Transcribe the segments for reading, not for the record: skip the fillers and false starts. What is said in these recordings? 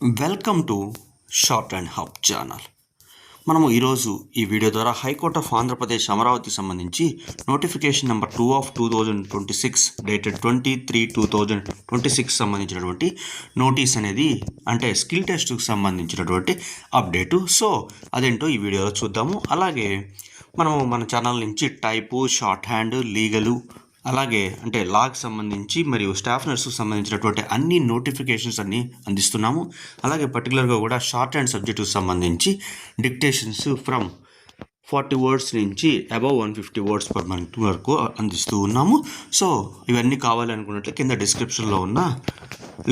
Welcome to short and hub channel. మనము ఈరోజు ఈ వీడియో ద్వారా హైకోర్ట్ ఆఫ్ ఆంధ్రప్రదేశ్ అమరావతి సంబంధించి నోటిఫికేషన్ నెంబర్ 2/2026 డేటెడ్ 23/2026 సంబంధించినటువంటి నోటీస్ అనేది అంటే స్కిల్ టెస్ట్కి సంబంధించినటువంటి అప్డేటు. సో అదేంటో ఈ వీడియోలో చూద్దాము. అలాగే మనము మన ఛానల్ నుంచి టైపు, షార్ట్ హ్యాండ్, లీగలు అలాగే అంటే లాకి సంబంధించి మరియు స్టాఫ్ నర్స్కి సంబంధించినటువంటి అన్ని నోటిఫికేషన్స్ అన్నీ అందిస్తున్నాము. అలాగే పర్టికులర్గా కూడా షార్ట్ హ్యాండ్ సబ్జెక్టుకు సంబంధించి డిక్టేషన్స్ ఫ్రమ్ 40 words నుంచి అబవ్ 150 words per month వరకు అందిస్తూ ఉన్నాము. సో ఇవన్నీ కావాలనుకున్నట్లే కింద డిస్క్రిప్షన్లో ఉన్న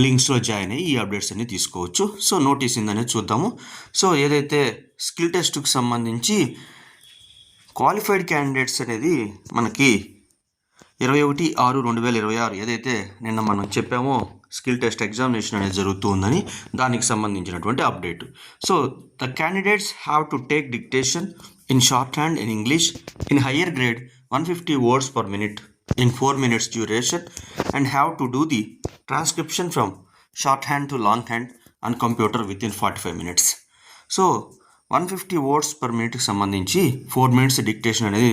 లింక్స్లో జాయిన్ అయ్యి ఈ అప్డేట్స్ అన్ని తీసుకోవచ్చు. సో నోటీస్ ఏందనేది చూద్దాము. సో ఏదైతే స్కిల్ టెస్ట్కి సంబంధించి క్వాలిఫైడ్ క్యాండిడేట్స్ అనేది మనకి 21/6/2026 ఏదైతే నిన్న మనం చెప్పామో స్కిల్ టెస్ట్ ఎగ్జామినేషన్ అనేది జరుగుతూ ఉందని దానికి సంబంధించినటువంటి update. So the candidates have to take dictation in short hand in English in higher grade 150 words per minute in 4 minutes duration and have to do the transcription from short hand to long hand on computer within 45 minutes. So 150 words per minuteకి సంబంధించి 4 minutes dictation అనేది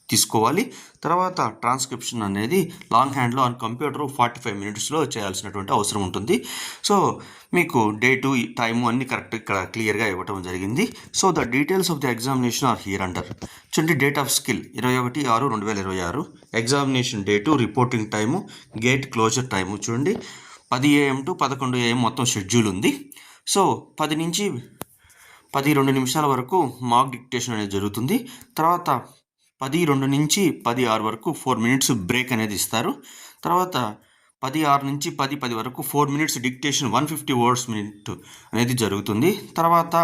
తీసుకోవాలి. తర్వాత transcription అనేది long హ్యాండ్లో on computer 45 minutesలో చేయాల్సినటువంటి అవసరం ఉంటుంది. So మీకు డేటు, టైము అన్ని కరెక్ట్ ఇక్కడ క్లియర్గా ఇవ్వటం జరిగింది. So the details of the examination are here under. చూడండి, date of skill 21/6/2026, examination date, reporting time, gate closure time చూడండి 10 AM to 11 AM మొత్తం షెడ్యూల్ ఉంది. సో 10 నుంచి 10:02 వరకు మాక్ డిక్టేషన్ అనేది జరుగుతుంది. తర్వాత 10:02 నుంచి 10:06 వరకు 4 minutes బ్రేక్ అనేది ఇస్తారు. తర్వాత 10:06 నుంచి 10:10 వరకు 4 minutes డిక్టేషన్ 150 words minute అనేది జరుగుతుంది. తర్వాత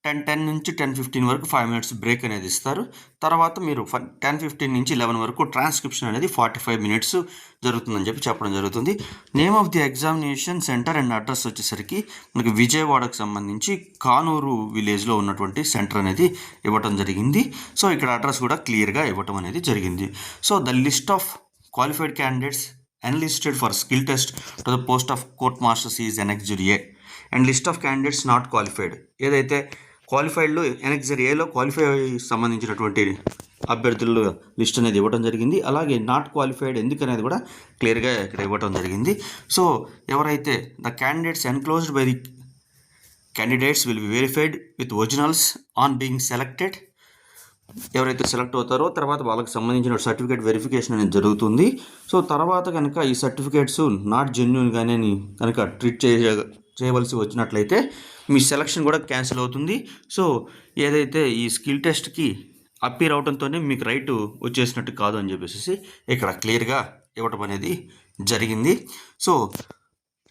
10:10 నుంచి 10:15 వరకు 5 minutes బ్రేక్ అనేది ఇస్తారు. తర్వాత మీరు 10:15 నుంచి 11 వరకు ట్రాన్స్క్రిప్షన్ అనేది 45 minutes జరుగుతుందని చెప్పడం జరుగుతుంది. Name of the examination centre and address వచ్చేసరికి మనకి విజయవాడకు సంబంధించి కానూరు విలేజ్లో ఉన్నటువంటి సెంటర్ అనేది ఇవ్వటం జరిగింది. సో ఇక్కడ అడ్రస్ కూడా క్లియర్గా ఇవ్వటం అనేది జరిగింది. So the list of qualified candidates enlisted for skill test to the post of court marshals is annexed A and list of candidates not qualified. ఏదైతే క్వాలిఫైడ్లో ఎనెక్సర్ ఏలో క్వాలిఫై సంబంధించినటువంటి అభ్యర్థుల లిస్ట్ అనేది ఇవ్వడం జరిగింది. అలాగే నాట్ క్వాలిఫైడ్ ఎందుకనేది కూడా క్లియర్గా ఇక్కడ ఇవ్వడం జరిగింది. సో ఎవరైతే the candidates enclosed by the candidates will be verified with originals on being selected. ఎవరైతే సెలెక్ట్ అవుతారో తర్వాత వాళ్ళకి సంబంధించిన సర్టిఫికేట్ వెరిఫికేషన్ అనేది జరుగుతుంది. సో తర్వాత కనుక ఈ సర్టిఫికేట్స్ నాట్ జెన్యూన్గానే కనుక ట్రీట్ చేయవలసి వచ్చినట్లయితే మీ సెలక్షన్ కూడా క్యాన్సిల్ అవుతుంది. సో ఏదైతే ఈ స్కిల్ టెస్ట్కి అప్పీర్ అవడంతోనే మీకు రైట్ వచ్చేసినట్టు కాదు అని చెప్పేసి ఇక్కడ క్లియర్గా ఇవ్వటం అనేది జరిగింది. సో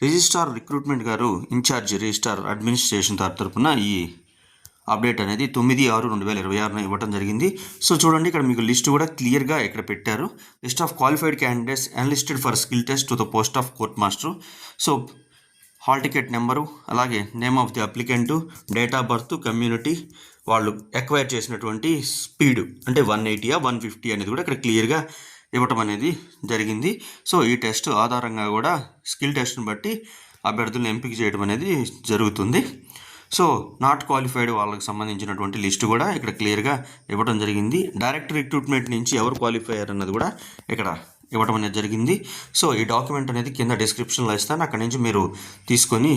రిజిస్ట్రార్ రిక్రూట్మెంట్ గారు ఇన్ఛార్జ్ రిజిస్ట్రార్ అడ్మినిస్ట్రేషన్ తరపున ఈ అప్డేట్ అనేది 9/6/2026 ఇవ్వడం జరిగింది. సో చూడండి, ఇక్కడ మీకు లిస్ట్ కూడా క్లియర్గా ఇక్కడ పెట్టారు. List of qualified candidates enlisted for skill test to the post of court master. So hall ticket number, అలాగే name of the applicant, date of birth, community, వాళ్ళు ఎక్వైర్ చేసినటువంటి స్పీడ్ అంటే 180 150 అనేది కూడా ఇక్కడ క్లియర్గా ఇవ్వటం అనేది జరిగింది. సో ఈ టెస్ట్ ఆధారంగా కూడా స్కిల్ టెస్ట్ని బట్టి అభ్యర్థులను ఎంపిక చేయడం అనేది జరుగుతుంది. సో నాట్ క్వాలిఫైడ్ వాళ్ళకి సంబంధించినటువంటి లిస్టు కూడా ఇక్కడ క్లియర్గా ఇవ్వడం జరిగింది. డైరెక్ట్ రిక్రూట్మెంట్ నుంచి ఎవరు క్వాలిఫై అయ్యారు అన్నది కూడా ఇక్కడ ఇవ్వడం అనేది జరిగింది. సో ఈ డాక్యుమెంట్ అనేది కింద డిస్క్రిప్షన్లో ఇస్తాను, అక్కడి నుంచి మీరు తీసుకొని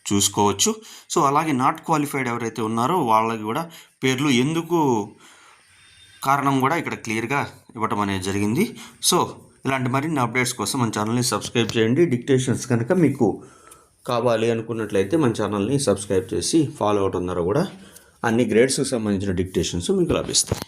చూసుకోవచ్చు. సో అలాగే నాట్ క్వాలిఫైడ్ ఎవరైతే ఉన్నారో వాళ్ళకి కూడా పేర్లు ఎందుకు కారణం కూడా ఇక్కడ క్లియర్గా ఇవ్వడం అనేది జరిగింది. సో ఇలాంటి మరిన్ని అప్డేట్స్ కోసం మన ఛానల్ని సబ్స్క్రైబ్ చేయండి. డిక్టేషన్స్ కనుక మీకు కావాలి అనుకున్నట్లయితే మన ఛానల్ని సబ్స్క్రైబ్ చేసి ఫాలో అవడం ద్వారా కూడా అన్ని గ్రేడ్స్కి సంబంధించిన డిక్టేషన్స్ మీకు లభిస్తాయి.